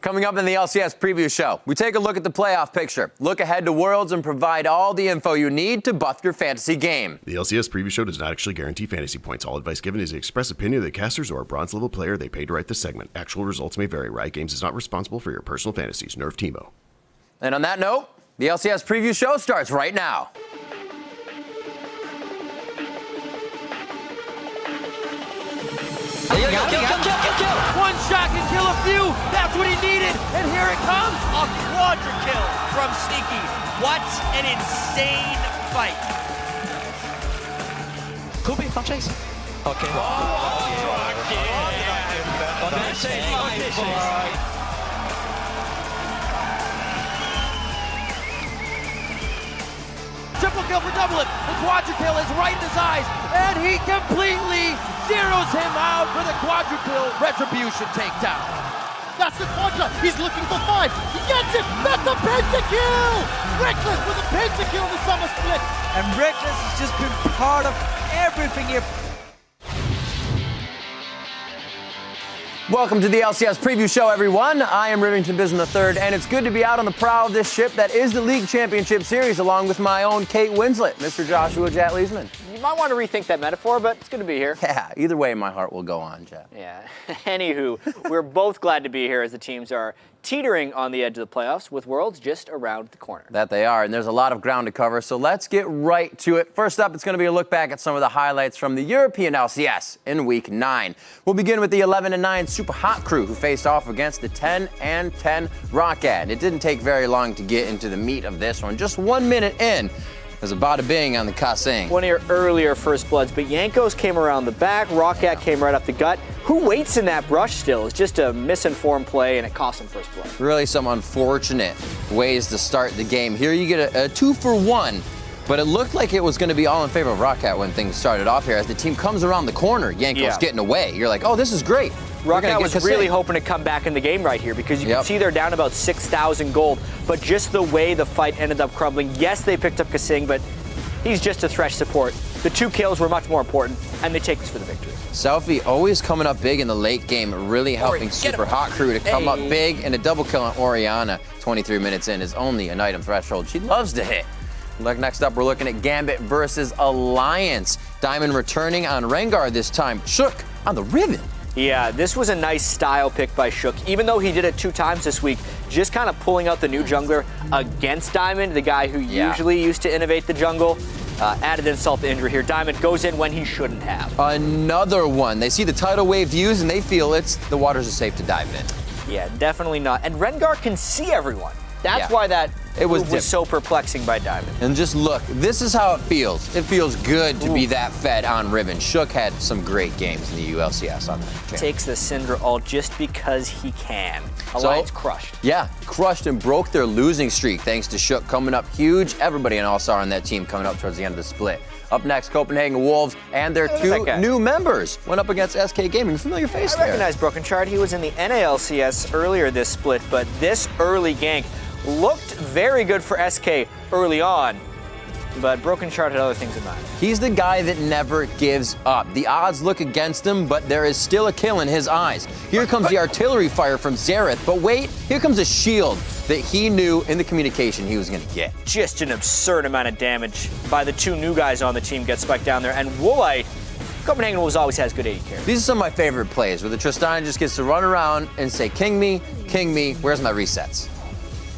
Coming up in the LCS Preview Show, we take a look at the playoff picture, look ahead to Worlds, and provide all the info you need to buff your fantasy game. The LCS Preview Show does not actually guarantee fantasy points. All advice given is the express opinion of the casters or a bronze-level player they paid to write this segment. Actual results may vary. Riot Games is not responsible for your personal fantasies. Nerf Timo. And on that note, the LCS Preview Show starts right now. Kill. One shot can kill a few. That's what he needed. And here it comes. A quadra kill from Sneaky. What an insane fight. Could be from Chase. Okay. Triple kill for Double It. The quadra kill is right in his eyes. And he completely zeroes him out for the quadruple retribution takedown. That's the quadra. He's looking for 5. He gets it. That's a pentakill. Reckless with a pentakill in the summer split. And Reckless has just been part of everything here. Welcome to the LCS Preview Show, everyone. I am Rivington Bism III, and it's good to be out on the prow of this ship that is the League Championship Series, along with my own Kate Winslet, Mr. Joshua Jet Leesman. You might want to rethink that metaphor, but it's good to be here. Yeah, either way, my heart will go on, Jet. Yeah. Anywho, we're both glad to be here as the teams are teetering on the edge of the playoffs with Worlds just around the corner. That they are, and there's a lot of ground to cover, so let's get right to it. First up, it's going to be a look back at some of the highlights from the European LCS in Week 9. We'll begin with the 11-9 Super Hot crew who faced off against the 10-10 Rocket. It didn't take very long to get into the meat of this one. Just 1 minute in, there's a bada bing on the Kasing. One of your earlier first bloods, but Jankos came around the back, Rocket came right up the gut. Who waits in that brush still? It's just a misinformed play, and it cost him first blood. Really some unfortunate ways to start the game. Here you get a 2-for-1, but it looked like it was going to be all in favor of Rocket when things started off here. As the team comes around the corner, Jankos getting away. You're like, oh, this is great. Rocket was really hoping to come back in the game right here because you can see they're down about 6,000 gold, but just the way the fight ended up crumbling. Yes, they picked up Kasing, but he's just a Thresh support. The 2 kills were much more important, and they take this for the victory. Selfie always coming up big in the late game, really helping Super Hot Crew to come up big, and a double kill on Orianna 23 minutes in is only an item threshold she loves to hit. Next up, we're looking at Gambit versus Alliance. Diamond returning on Rengar this time. Shook on the Riven. Yeah, this was a nice style pick by Shook. Even though he did it 2 times this week, just kind of pulling out the new jungler against Diamond, the guy who usually used to innovate the jungle. Added insult to injury here. Diamond goes in when he shouldn't have. Another one. They see the tidal wave views and they feel the waters are safe to dive in. Yeah, definitely not. And Rengar can see everyone. That's why that was so perplexing by Diamond. And just look, this is how it feels. It feels good to be that fed on Riven. Shook had some great games in the ULCS on that channel. Takes the Syndra ult just because he can. Alliance crushed. Yeah, crushed and broke their losing streak thanks to Shook coming up huge. Everybody in All-Star on that team coming up towards the end of the split. Up next, Copenhagen Wolves and their 2 new members went up against SK Gaming. Familiar face there. I recognize Broken Shard. He was in the NALCS earlier this split, but this early gank looked very good for SK early on, but Broken Shard had other things in mind. He's the guy that never gives up. The odds look against him, but there is still a kill in his eyes. Here comes the artillery fire from Xerath, but wait, here comes a shield that he knew in the communication he was going to get. Just an absurd amount of damage by the 2 new guys on the team get spiked down there, and Woolite, Copenhagen Wolves always has good AD carry. These are some of my favorite plays, where the Tristana just gets to run around and say, king me, where's my resets?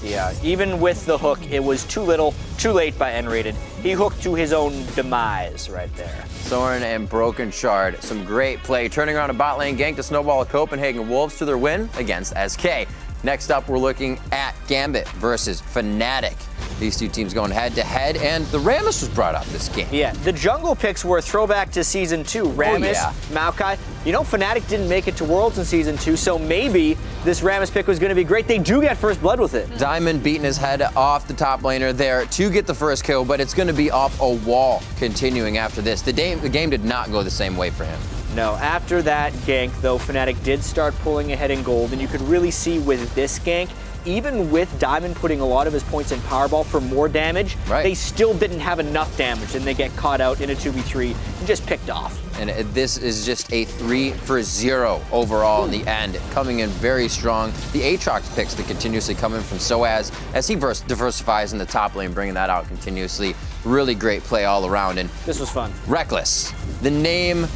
Yeah, even with the hook, it was too little, too late by N-rated. He hooked to his own demise right there. Soren and Broken Shard, some great play, turning around a bot lane gank to snowball a Copenhagen Wolves to their win against SK. Next up, we're looking at Gambit versus Fnatic. These 2 teams going head-to-head, and the Rammus was brought up this game. Yeah, the jungle picks were a throwback to Season 2. Rammus, Maokai. You know, Fnatic didn't make it to Worlds in Season 2, so maybe this Rammus pick was going to be great. They do get first blood with it. Diamond beating his head off the top laner there to get the first kill, but it's going to be off a wall continuing after this. The game did not go the same way for him. No, after that gank, though, Fnatic did start pulling ahead in gold, and you could really see with this gank, even with Diamond putting a lot of his points in Powerball for more damage, they still didn't have enough damage, and they get caught out in a 2v3 and just picked off. And this is just a 3-for-0 overall in the end, coming in very strong. The Aatrox picks that continuously come in from Soaz as he diversifies in the top lane, bringing that out continuously. Really great play all around. And this was fun. Reckless. The name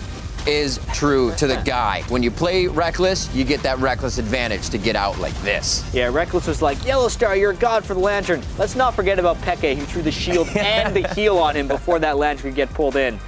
is true to the guy. When you play Reckless, you get that Reckless advantage to get out like this. Yeah, Reckless was like, Yellow Star, you're a god for the Lantern. Let's not forget about Peke, who threw the shield and the heal on him before that Lantern could get pulled in.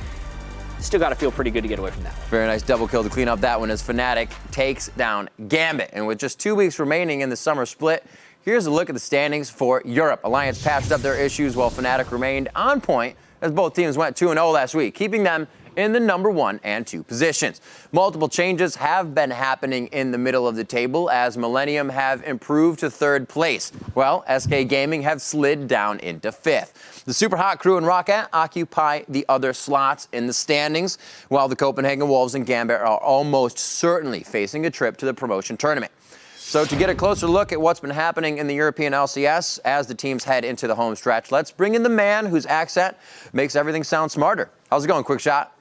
Still got to feel pretty good to get away from that. Very nice double kill to clean up that one as Fnatic takes down Gambit. And with just 2 weeks remaining in the summer split, here's a look at the standings for Europe. Alliance patched up their issues while Fnatic remained on point as both teams went 2-0 last week, keeping them in the number 1 and 2 positions. Multiple changes have been happening in the middle of the table as Millennium have improved to 3rd place, while SK Gaming have slid down into 5th. The Super Hot Crew and Rocket occupy the other slots in the standings, while the Copenhagen Wolves and Gambit are almost certainly facing a trip to the promotion tournament. So to get a closer look at what's been happening in the European LCS as the teams head into the home stretch, let's bring in the man whose accent makes everything sound smarter. How's it going, Quick Shot?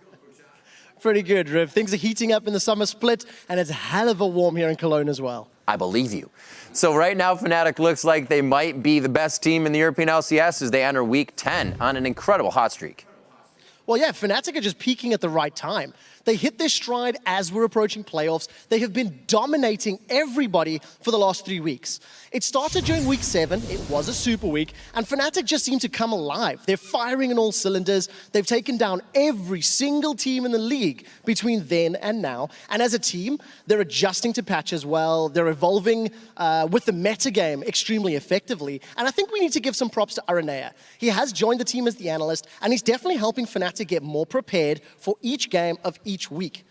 Pretty good, Riv. Things are heating up in the summer split, and it's hell of a warm here in Cologne as well. I believe you. So right now, Fnatic looks like they might be the best team in the European LCS as they enter Week 10 on an incredible hot streak. Well, yeah, Fnatic are just peaking at the right time. They hit their stride as we're approaching playoffs. They have been dominating everybody for the last 3 weeks. It started during Week 7. It was a super week, and Fnatic just seemed to come alive. They're firing on all cylinders. They've taken down every single team in the league between then and now. And as a team, they're adjusting to patch as well. They're evolving with the meta game extremely effectively. And I think we need to give some props to Aranea. He has joined the team as the analyst, and he's definitely helping Fnatic get more prepared for each game of each week.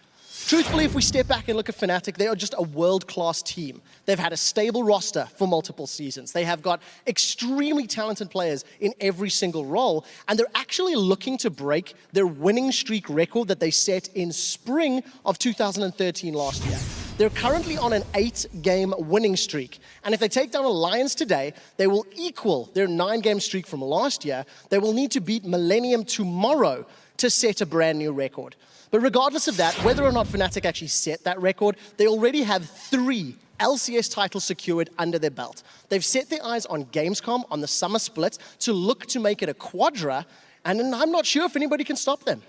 Truthfully, if we step back and look at Fnatic, they are just a world-class team. They've had a stable roster for multiple seasons. They have got extremely talented players in every single role, and they're actually looking to break their winning streak record that they set in spring of 2013 last year. They're currently on an 8-game winning streak, and if they take down Alliance today, they will equal their 9-game streak from last year. They will need to beat Millennium tomorrow to set a brand new record. But regardless of that, whether or not Fnatic actually set that record, they already have 3 LCS titles secured under their belt. They've set their eyes on Gamescom on the summer split to look to make it a quadra, and I'm not sure if anybody can stop them.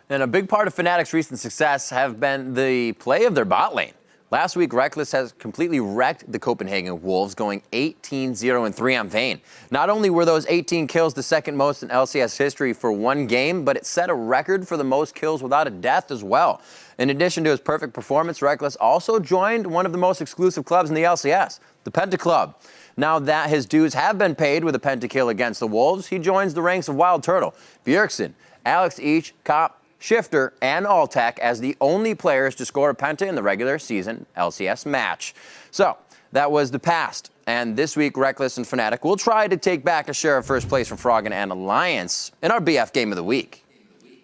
And a big part of Fnatic's recent success have been the play of their bot lane. Last week, Reckless has completely wrecked the Copenhagen Wolves, going 18-0-3 on Vayne. Not only were those 18 kills the second most in LCS history for one game, but it set a record for the most kills without a death as well. In addition to his perfect performance, Reckless also joined one of the most exclusive clubs in the LCS, the Penta Club. Now that his dues have been paid with a pentakill against the Wolves, he joins the ranks of Wild Turtle, Bjergsen, Alex Each, Cop, Shifter, and Alltech as the only players to score a penta in the regular season LCS match. So, that was the past. And this week, Reckless and Fnatic will try to take back a share of first place from Froggen and Alliance in our BF Game of the Week.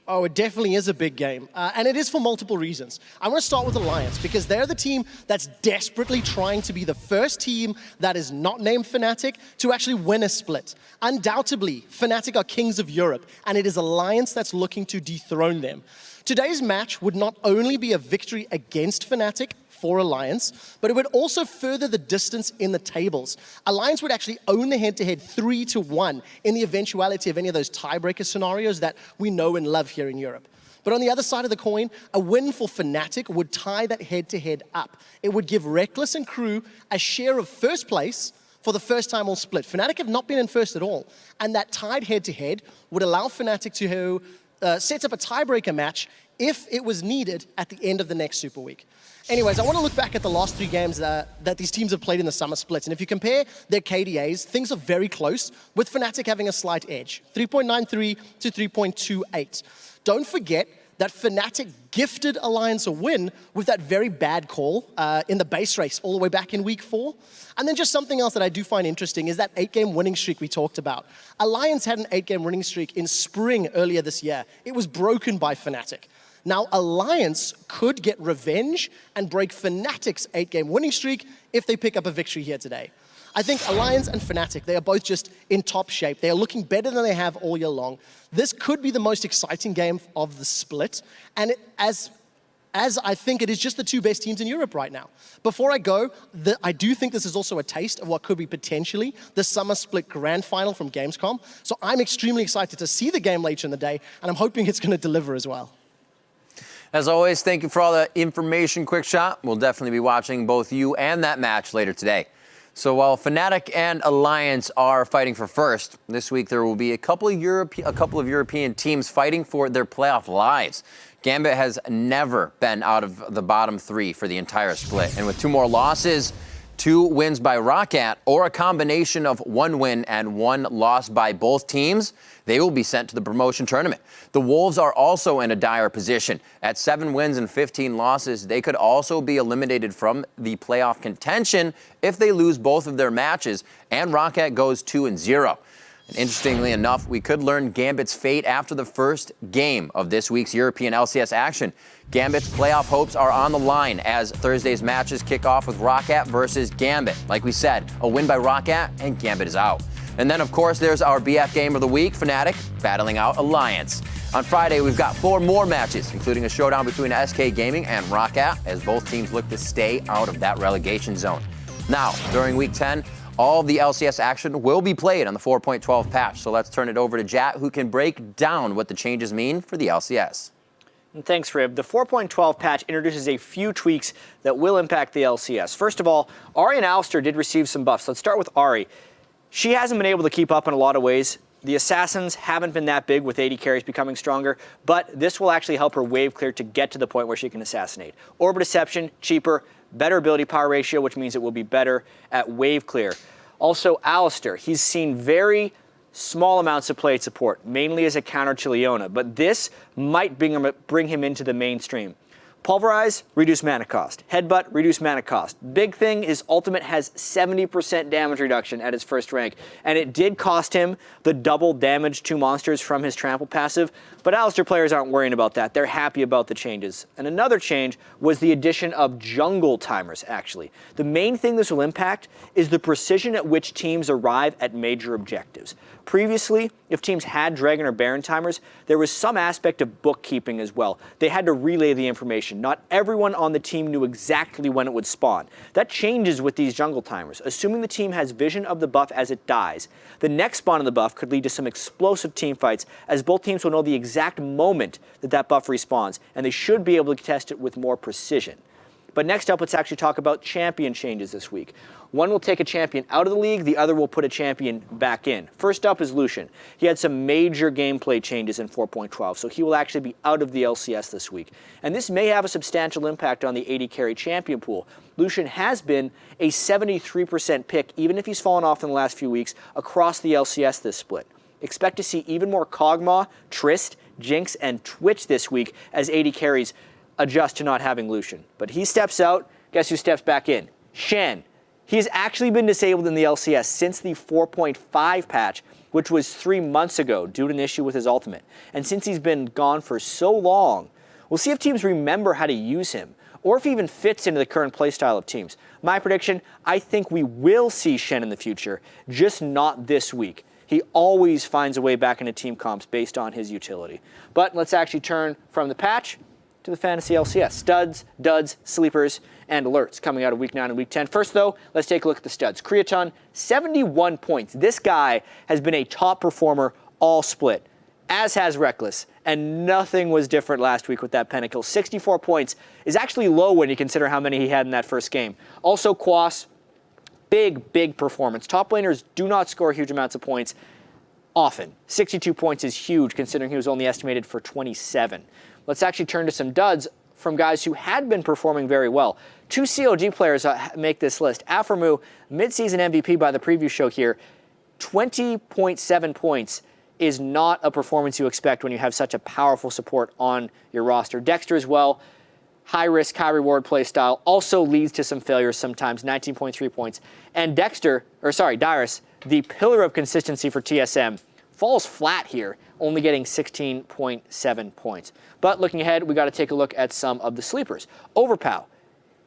Oh, it definitely is a big game, and it is for multiple reasons. I want to start with Alliance, because they're the team that's desperately trying to be the first team that is not named Fnatic to actually win a split. Undoubtedly, Fnatic are kings of Europe, and it is Alliance that's looking to dethrone them. Today's match would not only be a victory against Fnatic for Alliance, but it would also further the distance in the tables. Alliance would actually own the head-to-head 3-1 in the eventuality of any of those tiebreaker scenarios that we know and love here in Europe. But on the other side of the coin, a win for Fnatic would tie that head-to-head up. It would give Reckless and crew a share of first place for the first time all split. Fnatic have not been in first at all, and that tied head-to-head would allow Fnatic to set up a tiebreaker match if it was needed at the end of the next Super Week. Anyways, I want to look back at the last 3 games that these teams have played in the summer splits. And if you compare their KDAs, things are very close, with Fnatic having a slight edge, 3.93 to 3.28. Don't forget that Fnatic gifted Alliance a win with that very bad call in the base race all the way back in Week 4. And then just something else that I do find interesting is that 8-game winning streak we talked about. Alliance had an 8-game winning streak in spring earlier this year. It was broken by Fnatic. Now, Alliance could get revenge and break Fnatic's 8-game winning streak if they pick up a victory here today. I think Alliance and Fnatic, they are both just in top shape. They are looking better than they have all year long. This could be the most exciting game of the split, and as I think it is just the two best teams in Europe right now. Before I go, I do think this is also a taste of what could be potentially the Summer Split Grand Final from Gamescom. So I'm extremely excited to see the game later in the day, and I'm hoping it's going to deliver as well. As always, thank you for all the information, Quick Shot. We'll definitely be watching both you and that match later today. So while Fnatic and Alliance are fighting for first, this week there will be a couple of European teams fighting for their playoff lives. Gambit has never been out of the bottom 3 for the entire split. And with 2 more losses, 2 wins by Roccat, or a combination of 1 win and 1 loss by both teams, they will be sent to the promotion tournament. The Wolves are also in a dire position. At 7 wins and 15 losses, they could also be eliminated from the playoff contention if they lose both of their matches, and Roccat goes 2-0. And interestingly enough, we could learn Gambit's fate after the first game of this week's European LCS action. Gambit's playoff hopes are on the line as Thursday's matches kick off with Roccat versus Gambit. Like we said, a win by Roccat and Gambit is out. And then, of course, there's our BF game of the week, Fnatic battling out Alliance. On Friday, we've got 4 more matches, including a showdown between SK Gaming and Roccat, as both teams look to stay out of that relegation zone. Now, during Week 10, all the LCS action will be played on the 4.12 patch. So let's turn it over to Jat, who can break down what the changes mean for the LCS. And thanks, Rib. The 4.12 patch introduces a few tweaks that will impact the LCS. First of all, Ahri and Alistair did receive some buffs. Let's start with Ahri. She hasn't been able to keep up in a lot of ways. The Assassins haven't been that big with 80 carries becoming stronger, but this will actually help her wave clear to get to the point where she can assassinate. Orb Deception, cheaper, better ability power ratio, which means it will be better at wave clear. Also, Alistair, he's seen very small amounts of plate support, mainly as a counter to Leona, but this might bring him into the mainstream. Pulverize, reduce mana cost. Headbutt, reduce mana cost. Big thing is Ultimate has 70% damage reduction at his first rank, and it did cost him the double damage to monsters from his trample passive, but Alistair players aren't worrying about that. They're happy about the changes. And another change was the addition of jungle timers, actually. The main thing this will impact is the precision at which teams arrive at major objectives. Previously, if teams had Dragon or Baron timers, there was some aspect of bookkeeping as well. They had to relay the information. Not everyone on the team knew exactly when it would spawn. That changes with these jungle timers. Assuming the team has vision of the buff as it dies, the next spawn of the buff could lead to some explosive team fights, as both teams will know the exact moment that that buff respawns, and they should be able to test it with more precision. But next up, let's actually talk about champion changes this week. One will take a champion out of the league, the other will put a champion back in. First up is Lucian. He had some major gameplay changes in 4.12, so he will actually be out of the LCS this week. And this may have a substantial impact on the 80 carry champion pool. Lucian has been a 73% pick, even if he's fallen off in the last few weeks, across the LCS this split. Expect to see even more Kog'Maw, Trist, Jinx, and Twitch this week as 80 carries adjust to not having Lucian. But he steps out, guess who steps back in? Shen. He's actually been disabled in the LCS since the 4.5 patch, which was 3 months ago due to an issue with his ultimate. And since he's been gone for so long, we'll see if teams remember how to use him, or if he even fits into the current playstyle of teams. My prediction, I think we will see Shen in the future, just not this week. He always finds a way back into team comps based on his utility. But let's actually turn from the patch to the Fantasy LCS. Studs, duds, sleepers, and alerts coming out of Week 9 and Week 10. First, though, let's take a look at the studs. Creaton, 71 points. This guy has been a top performer all split, as has Reckless, and nothing was different last week with that Pentakill. 64 points is actually low when you consider how many he had in that first game. Also, Quas, big performance. Top laners do not score huge amounts of points often. 62 points is huge considering he was only estimated for 27. Let's actually turn to some duds from guys who had been performing very well. 2 COG players make this list. Aphromoo, mid-season MVP by the preview show here, 20.7 points is not a performance you expect when you have such a powerful support on your roster. Dexter as well, high risk, high reward play style, also leads to some failures sometimes, 19.3 points. And Dyrus, the pillar of consistency for TSM, falls flat here, only getting 16.7 points. But looking ahead, we got to take a look at some of the sleepers. Overpow.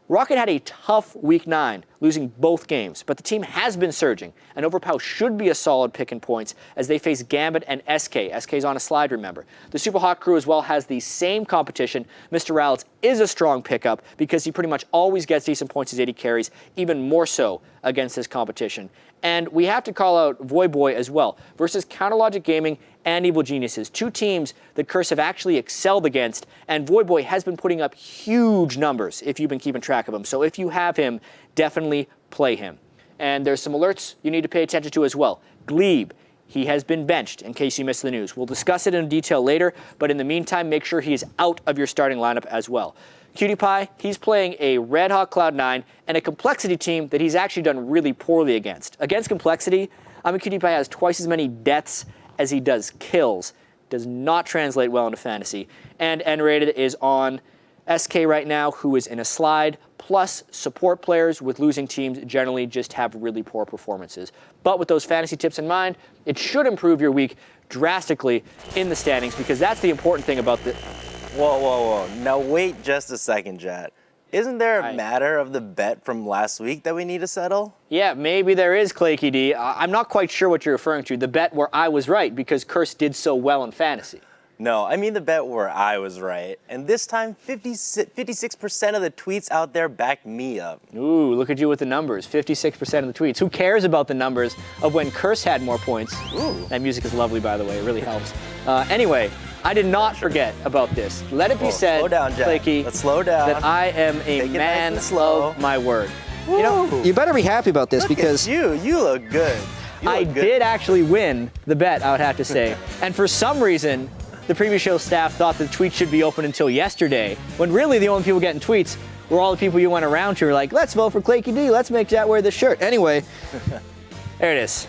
Rocket had a tough Week 9, losing both games, but the team has been surging, and Overpow should be a solid pick in points as they face Gambit and SK. SK's on a slide, remember. The Super Hot Crew as well has the same competition. Mr. Rowlitz is a strong pickup because he pretty much always gets decent points as AD carries, even more so against his competition. And we have to call out Voyboy as well, versus Counterlogic Gaming and Evil Geniuses, two teams that Curse have actually excelled against, and Voyboy has been putting up huge numbers if you've been keeping track of him. So if you have him, definitely play him. And there's some alerts you need to pay attention to as well. Glebe, he has been benched in case you missed the news. We'll discuss it in detail later, but in the meantime, make sure he is out of your starting lineup as well. Cutie Pie, he's playing a red-hot Cloud9 and a Complexity team that he's actually done really poorly against. Against Complexity, Cutie Pie has twice as many deaths as he does kills. Does not translate well into fantasy. And N-rated is on SK right now, who is in a slide, plus support players with losing teams generally just have really poor performances. But with those fantasy tips in mind, it should improve your week drastically in the standings, because that's the important thing about the... Whoa. Now wait just a second, Jet. Isn't there a matter of the bet from last week that we need to settle? Yeah, maybe there is, Claky D. I'm not quite sure what you're referring to. The bet where I was right because Curse did so well in fantasy. No, I mean the bet where I was right. And this time, 56% of the tweets out there backed me up. Ooh, look at you with the numbers. 56% of the tweets. Who cares about the numbers of when Curse had more points? Ooh. That music is lovely, by the way. It really helps. Anyway, I did not forget about this. Let it be said, slow down, Jack. Flaky, Let's slow down. that I am a man of my word. Woo. You know, you better be happy about this because you look good. I did actually win the bet, I would have to say. And for some reason, the preview show staff thought the tweets should be open until yesterday, when really the only people getting tweets were all the people you went around to were like, let's vote for Claky D, let's make Jet wear this shirt. Anyway, there it is.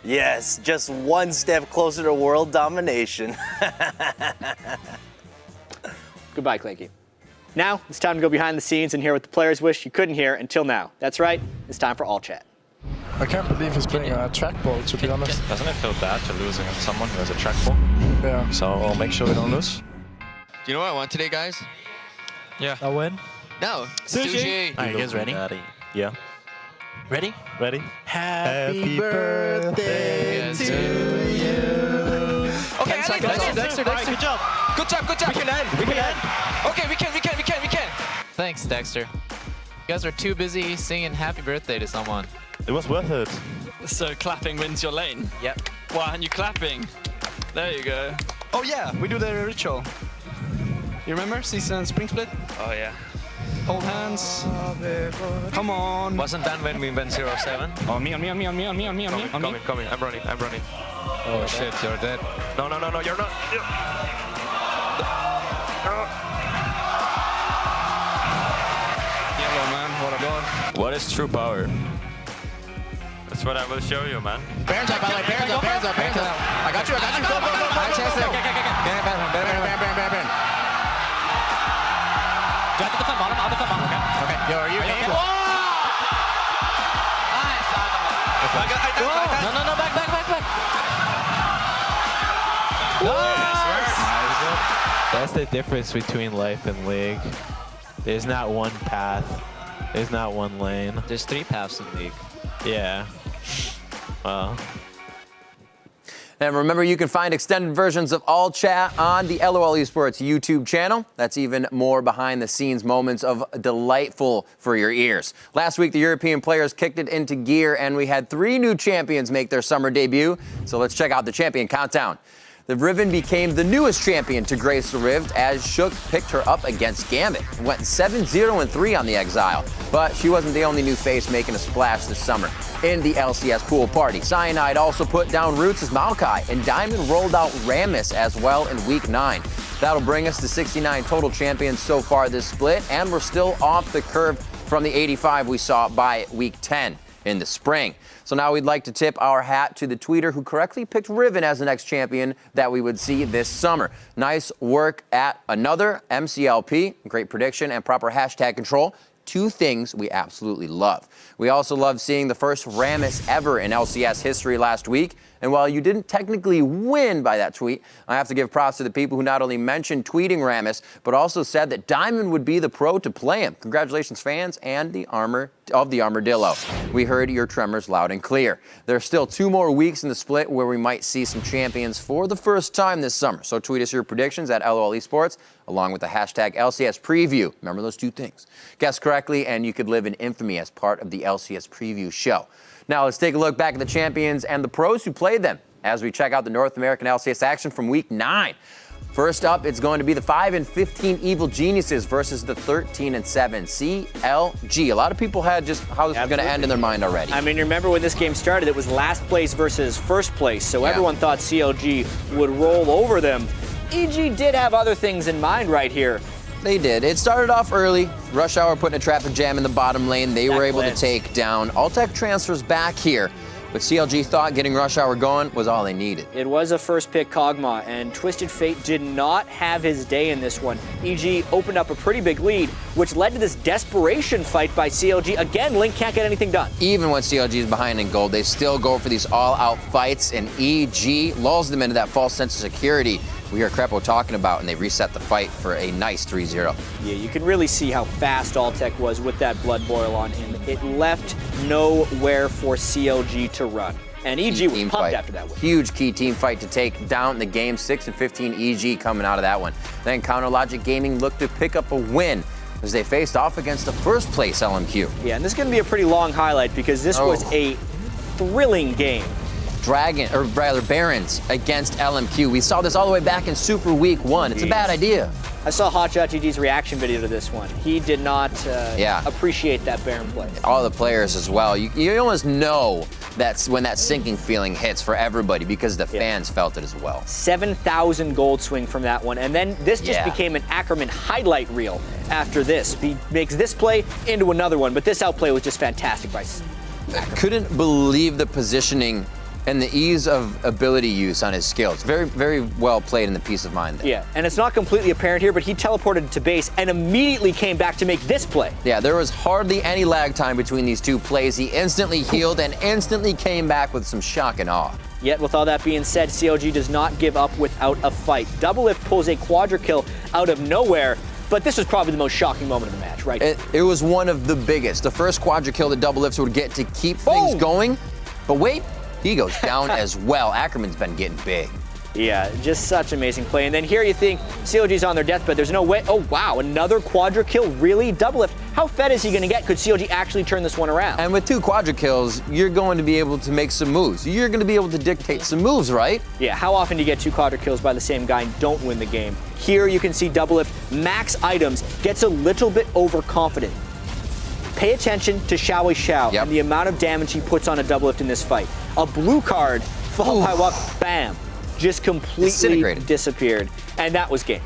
Yes, just one step closer to world domination. Goodbye, Claky. Now, it's time to go behind the scenes and hear what the players wish you couldn't hear until now. That's right, it's time for All Chat. I can't believe he's playing a trackball, to be honest. Doesn't it feel bad to losing on someone who has a trackball? Yeah. So we'll make sure we don't lose. Do you know what I want today, guys? Yeah. A win? No. Sushi. Are you guys ready? Yeah. Ready? Ready? Happy birthday to you. Okay, Dexter. Good job. Good job. We can end. Okay, we can. Thanks, Dexter. You guys are too busy singing happy birthday to someone. It was worth it. So clapping wins your lane? Yep. Why aren't you clapping? There you go. Oh yeah, we do the ritual. You remember season spring split? Oh yeah. Hold hands. Come on. Wasn't that when we went 0-7? On me. Coming. I'm running. Oh shit, you're dead. No, you're not. Yellow man, what a god. What is true power? That's what I will show you, man. Baron's up, by the way. Baron's up. I got you. Go. High chance there. Baron. Jet to the front bottom, Okay. Yo, are you okay? Whoa! No, back. Nice. That's the difference between life and League. There's not one path. There's not one lane. There's 3 paths in League. Yeah. Well. And remember, you can find extended versions of All Chat on the LOL Esports YouTube channel. That's even more behind-the-scenes moments of delightful for your ears. Last week, the European players kicked it into gear, and we had 3 new champions make their summer debut. So let's check out the champion countdown. The Riven became the newest champion to grace the Rift as Shook picked her up against Gambit and went 7-0-3 on the Exile. But she wasn't the only new face making a splash this summer in the LCS pool party. Cyanide also put down roots as Maokai, and Diamond rolled out Rammus as well in Week 9. That'll bring us to 69 total champions so far this split, and we're still off the curve from the 85 we saw by Week 10 in the spring. So now we'd like to tip our hat to the tweeter who correctly picked Riven as the next champion that we would see this summer. Nice work at another MCLP, great prediction and proper hashtag control. 2 things we absolutely love. We also love seeing the first Rammus ever in LCS history last week, And while you didn't technically win by that tweet, I have to give props to the people who not only mentioned tweeting Rammus, but also said that Diamond would be the pro to play him. Congratulations, fans and the Armadillo. We heard your tremors loud and clear. There's still 2 more weeks in the split where we might see some champions for the first time this summer. So tweet us your predictions at LOL Esports, along with the hashtag LCS Preview. Remember those 2 things. Guess correctly, and you could live in infamy as part of the LCS Preview show. Now let's take a look back at the champions and the pros who played them as we check out the North American LCS action from Week 9. First up, it's going to be the 5-15 Evil Geniuses versus the 13-7 CLG. A lot of people had just how this was going to end in their mind already. I mean, remember when this game started, it was last place versus first place, so everyone thought CLG would roll over them. EG did have other things in mind right here. They did. It started off early. Rush Hour putting a traffic jam in the bottom lane. They were able to take down. Altec transfers back here, but CLG thought getting Rush Hour going was all they needed. It was a first pick Kog'Maw, and Twisted Fate did not have his day in this one. EG opened up a pretty big lead, which led to this desperation fight by CLG. Again, Link can't get anything done. Even when CLG is behind in gold, they still go for these all-out fights, and EG lulls them into that false sense of security we hear Crepo talking about, and they reset the fight for a nice 3-0. Yeah, you can really see how fast Altec was with that Blood Boil on him. It left nowhere for CLG to run. And EG was pumped after that win. Huge key team fight to take down the game. 6-15 EG coming out of that one. Then Counter Logic Gaming looked to pick up a win as they faced off against the first place LMQ. Yeah, and this is going to be a pretty long highlight because this was a thrilling game. Barons against LMQ. We saw this all the way back in Super Week 1. It's a bad idea. I saw Hotshot GG's reaction video to this one. He did not appreciate that Baron play. All the players as well. You almost know that's when that sinking feeling hits for everybody because the fans felt it as well. 7,000 gold swing from that one. And then this just became an Ackerman highlight reel after this. He makes this play into another one, but this outplay was just fantastic by Ackerman. Couldn't believe the positioning and the ease of ability use on his skills. Very, very well played in the peace of mind there. Yeah, and it's not completely apparent here, but he teleported to base and immediately came back to make this play. Yeah, there was hardly any lag time between these 2 plays. He instantly healed and instantly came back with some shock and awe. Yet, with all that being said, CLG does not give up without a fight. Doublelift pulls a quadra kill out of nowhere, but this was probably the most shocking moment of the match, right? It was one of the biggest. The first quadra kill that Doublelifts would get to keep things going, but wait, he goes down as well. Ackerman's been getting big. Yeah, just such amazing play. And then here you think CLG's on their deathbed. There's no way. Oh, wow, another quadra kill? Really? Doublelift. How fed is he going to get? Could CLG actually turn this one around? And with 2 quadra kills, you're going to be able to make some moves. You're going to be able to dictate some moves, right? Yeah, how often do you get 2 quadra kills by the same guy and don't win the game? Here you can see Doublelift max items, gets a little bit overconfident. Pay attention to Xiao Xiao and the amount of damage he puts on a Doublelift in this fight. A blue card, followed by what? Bam. Just completely disappeared. And that was game.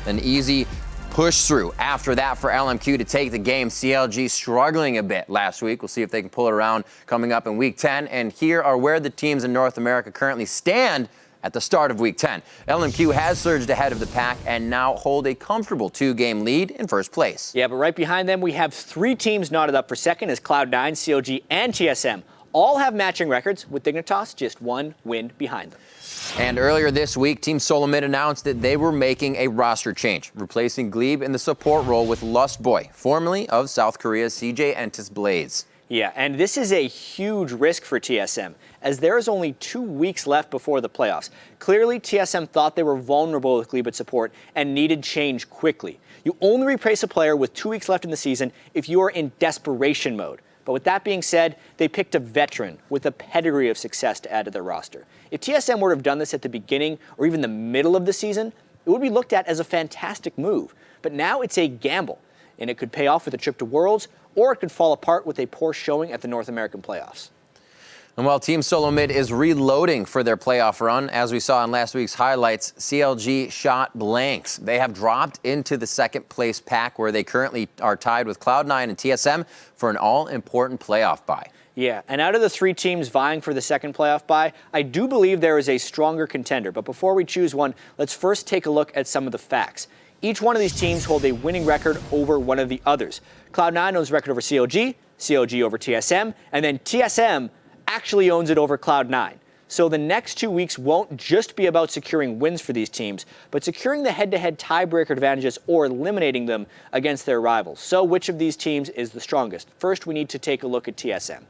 An easy push through after that for LMQ to take the game. CLG struggling a bit last week. We'll see if they can pull it around coming up in Week 10. And here are where the teams in North America currently stand at the start of Week 10. LMQ has surged ahead of the pack and now hold a comfortable 2-game lead in first place. Yeah, but right behind them, we have 3 teams knotted up for second as Cloud9, CLG, and TSM all have matching records, with Dignitas just 1 win behind them. And earlier this week, Team Solomid announced that they were making a roster change, replacing Glebe in the support role with Lustboy, formerly of South Korea's CJ Entis Blaze. Yeah, and this is a huge risk for TSM, as there is only 2 weeks left before the playoffs. Clearly, TSM thought they were vulnerable with Glebe at support and needed change quickly. You only replace a player with 2 weeks left in the season if you are in desperation mode. But with that being said, they picked a veteran with a pedigree of success to add to their roster. If TSM were to have done this at the beginning or even the middle of the season, it would be looked at as a fantastic move. But now it's a gamble, and it could pay off with a trip to Worlds, or it could fall apart with a poor showing at the North American playoffs. And while Team Solomid is reloading for their playoff run, as we saw in last week's highlights, CLG shot blanks. They have dropped into the second place pack where they currently are tied with Cloud9 and TSM for an all-important playoff bye. Yeah, and out of the 3 teams vying for the second playoff bye, I do believe there is a stronger contender. But before we choose one, let's first take a look at some of the facts. Each one of these teams hold a winning record over one of the others. Cloud9 owns a record over CLG, CLG over TSM, and then TSM actually owns it over Cloud9. So the next 2 weeks won't just be about securing wins for these teams, but securing the head-to-head tiebreaker advantages or eliminating them against their rivals. So which of these teams is the strongest? First, we need to take a look at TSM.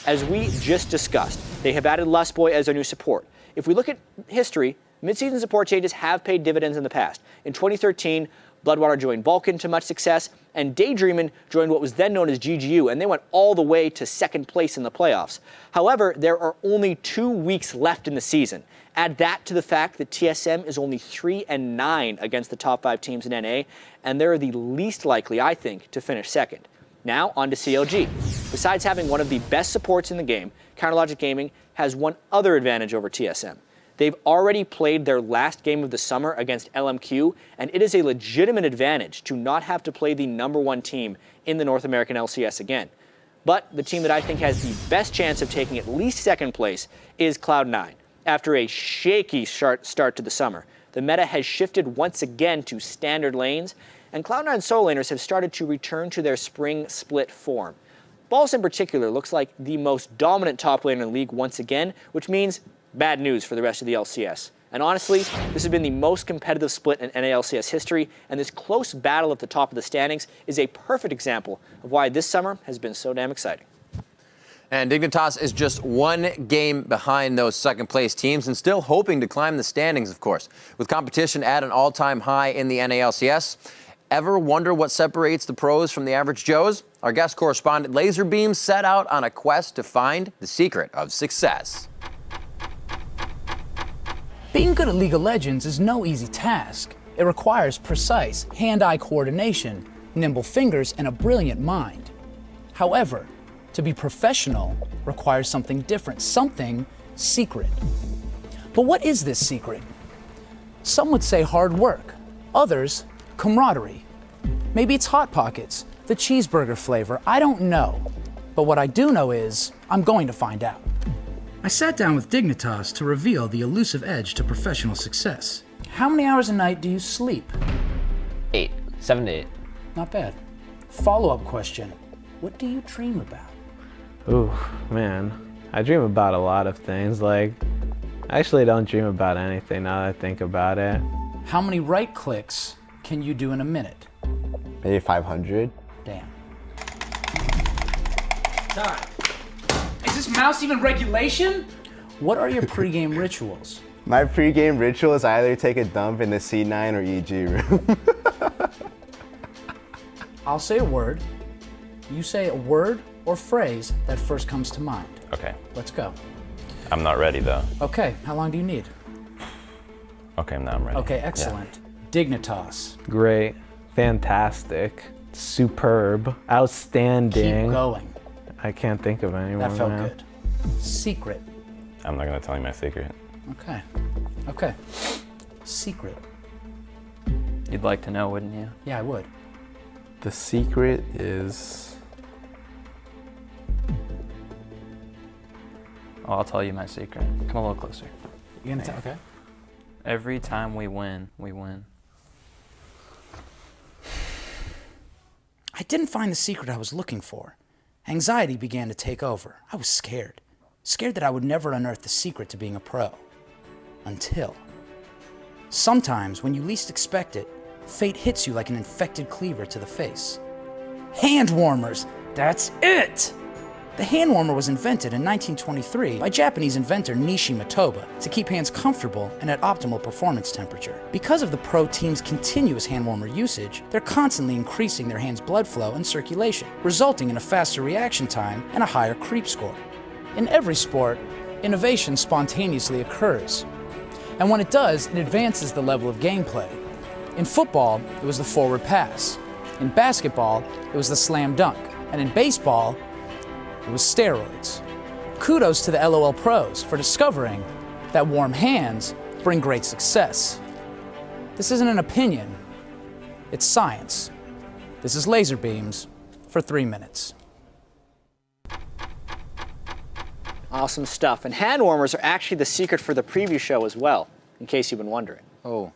As we just discussed, they have added Lustboy as their new support. If we look at history, mid-season support changes have paid dividends in the past. In 2013, Bloodwater joined Vulcan to much success, and Daydreamin' joined what was then known as GGU, and they went all the way to second place in the playoffs. However, there are only 2 weeks left in the season. Add that to the fact that TSM is only 3-9 against the top 5 teams in NA, and they're the least likely, I think, to finish second. Now, on to CLG. Besides having one of the best supports in the game, Counterlogic Gaming has one other advantage over TSM. They've already played their last game of the summer against LMQ, and it is a legitimate advantage to not have to play the #1 team in the North American LCS again. But the team that I think has the best chance of taking at least second place is Cloud9. After a shaky start to the summer, the meta has shifted once again to standard lanes, and Cloud9 solo laners have started to return to their spring split form. Balls in particular looks like the most dominant top laner in the league once again, which means bad news for the rest of the LCS. And honestly, this has been the most competitive split in NALCS history, and this close battle at the top of the standings is a perfect example of why this summer has been so damn exciting. And Dignitas is just 1 game behind those second-place teams and still hoping to climb the standings, of course. With competition at an all-time high in the NALCS, ever wonder what separates the pros from the average Joes? Our guest correspondent Laserbeam set out on a quest to find the secret of success. Being good at League of Legends is no easy task. It requires precise hand-eye coordination, nimble fingers, and a brilliant mind. However, to be professional requires something different, something secret. But what is this secret? Some would say hard work, others camaraderie. Maybe it's Hot Pockets, the cheeseburger flavor, I don't know. But what I do know is, I'm going to find out. I sat down with Dignitas to reveal the elusive edge to professional success. How many hours a night do you sleep? 8. 7 to 8. Not bad. Follow-up question, what do you dream about? Ooh, man. I dream about a lot of things. Like, I actually don't dream about anything now that I think about it. How many right clicks can you do in a minute? Maybe 500. Damn. Time. Is this mouse even regulation? What are your pregame rituals? My pregame ritual is I either take a dump in the C9 or EG room. I'll say a word. You say a word or phrase that first comes to mind. Okay. Let's go. I'm not ready though. Okay, how long do you need? Okay, now I'm ready. Okay, excellent. Yeah. Dignitas. Great. Fantastic. Superb. Outstanding. Keep going. I can't think of anyone. That felt now. good. Secret. I'm not gonna tell you my secret. Okay. Okay. Secret. You'd like to know, wouldn't you? Yeah, I would. The secret is... Oh, I'll tell you my secret. Come a little closer. You gonna tell? Okay. Every time we win, we win. I didn't find the secret I was looking for. Anxiety began to take over. I was scared. Scared that I would never unearth the secret to being a pro. Until. Sometimes, when you least expect it, fate hits you like an infected cleaver to the face. Hand warmers! That's it! The hand warmer was invented in 1923 by Japanese inventor Nishi Matoba to keep hands comfortable and at optimal performance temperature. Because of the pro team's continuous hand warmer usage, they're constantly increasing their hands' blood flow and circulation, resulting in a faster reaction time and a higher creep score. In every sport, innovation spontaneously occurs. And when it does, it advances the level of gameplay. In football, it was the forward pass. In basketball, it was the slam dunk. And in baseball, it was steroids. Kudos to the LOL pros for discovering that warm hands bring great success. This isn't an opinion, it's science. This is Laser Beams for 3 minutes. Awesome stuff. And hand warmers are actually the secret for the preview show as well, in case you've been wondering. Oh,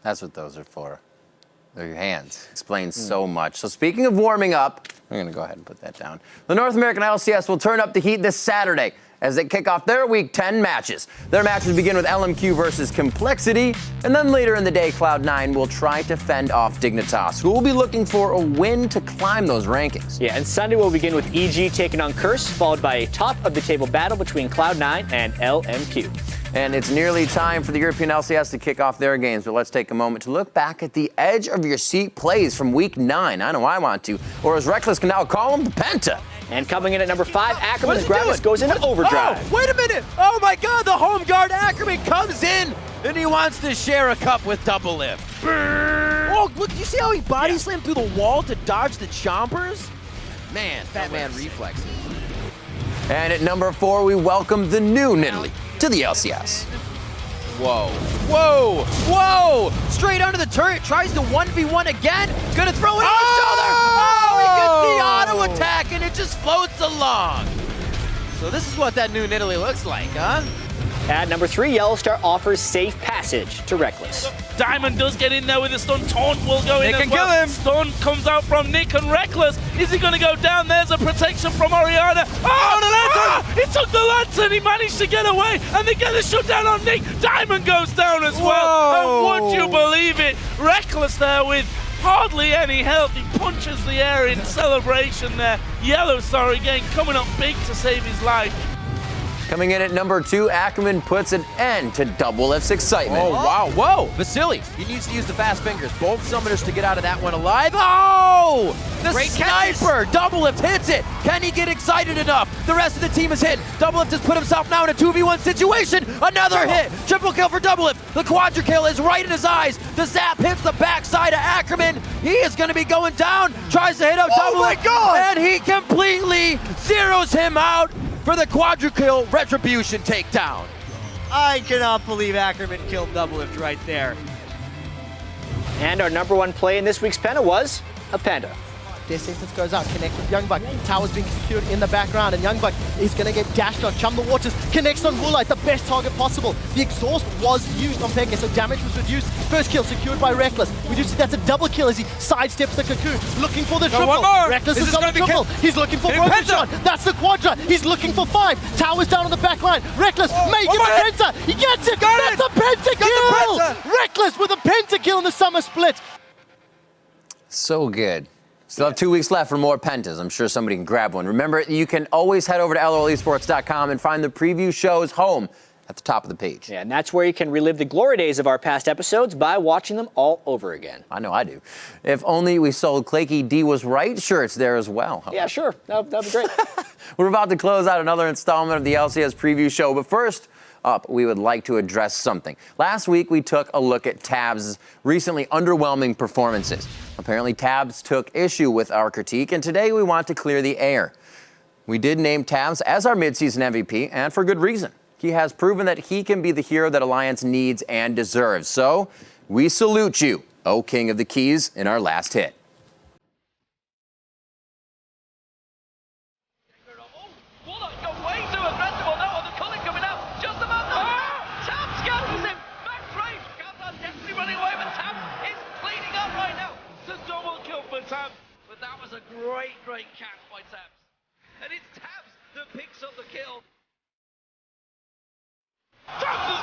that's what those are for. They're your hands. Explains so much. So speaking of warming up, we're going to go ahead and put that down. The North American LCS will turn up the heat this Saturday. as they kick off their Week 10 matches. Their matches begin with LMQ versus Complexity, and then later in the day, Cloud9 will try to fend off Dignitas, who will be looking for a win to climb those rankings. Yeah, and Sunday will begin with EG taking on Curse, followed by a top-of-the-table battle between Cloud9 and LMQ. And it's nearly time for the European LCS to kick off their games, but let's take a moment to look back at the edge of your seat plays from Week 9. I know I want to, or as Reckless can now call them, the Penta. And coming in at number 5, Ackerman's Gravis goes into overdrive. Oh, wait a minute! Oh my God, the home guard Ackerman comes in, and he wants to share a cup with Double Lift. Oh, look, you see how he body slammed through the wall to dodge the chompers? Man, fat man reflexes. And at number 4, we welcome the new Nidalee to the LCS. Whoa, whoa, whoa! Straight under the turret, tries to 1v1 again. Gonna throw it on his shoulder! Oh, he gets the auto attack and it just floats along. So this is what that new Nidalee looks like, huh? At number 3, Yellowstar offers safe passage to Reckless. Diamond does get in there with a stun. Taunt will go in Nick as can well. kill him. Stun comes out from Nick and Reckless. Is he going to go down? There's a protection from Oriana. Oh, the lantern! He took the lantern. He managed to get away, and they get a shutdown on Nick. Diamond goes down as well. And would you believe it? Reckless there with hardly any health. He punches the air in celebration there. Yellowstar again coming up big to save his life. Coming in at number 2, Ackerman puts an end to Double Lift's excitement. Oh, wow, whoa! Vasily, he needs to use the fast fingers. Both summoners to get out of that one alive. Oh! The Great sniper! Double Lift hits it! Can he get excited enough? The rest of the team is hit. Double Lift has put himself now in a 2v1 situation. Another hit! Triple kill for Double Lift. The quadra kill is right in his eyes. The zap hits the backside of Ackerman. He is going to be going down. Tries to hit out Double Lift. Oh my God! And he completely zeroes him out for the quadra kill retribution takedown. I cannot believe Ackerman killed Double Lift right there. And our number 1 play in this week's Penta was a Penta. Their sentence goes out, connects with Youngbuck. Tower's being secured in the background, and Youngbuck is going to get dashed on. Chum the Waters connects on Woolite, the best target possible. The exhaust was used on Peke, so damage was reduced. First kill secured by Reckless. We do see that's a double kill as he sidesteps the cocoon, looking for the triple. one more. Reckless Is has this got the gonna be triple. He's looking for broken shot. That's the quadra. He's looking for 5. Tower's down on the back line. Reckless may get the penta. He gets it. That's a penta kill. Reckless with a penta kill in the summer split. So good. Still have 2 weeks left for more Pentas. I'm sure somebody can grab one. Remember, you can always head over to LOLesports.com and find the preview shows home at the top of the page. Yeah, and that's where you can relive the glory days of our past episodes by watching them all over again. I know I do. If only we sold Claky D Was Right shirts there as well. Yeah, sure. That'd be great. We're about to close out another installment of the LCS Preview Show, but first up, we would like to address something. Last week, we took a look at Tabs' recently underwhelming performances. Apparently, Tabs took issue with our critique, and today we want to clear the air. We did name Tabs as our midseason MVP, and for good reason. He has proven that he can be the hero that Alliance needs and deserves. So, we salute you, O King of the Keys, in our last hit. But that was a great catch by Tabs. And it's Tabs that picks up the kill. Tabs is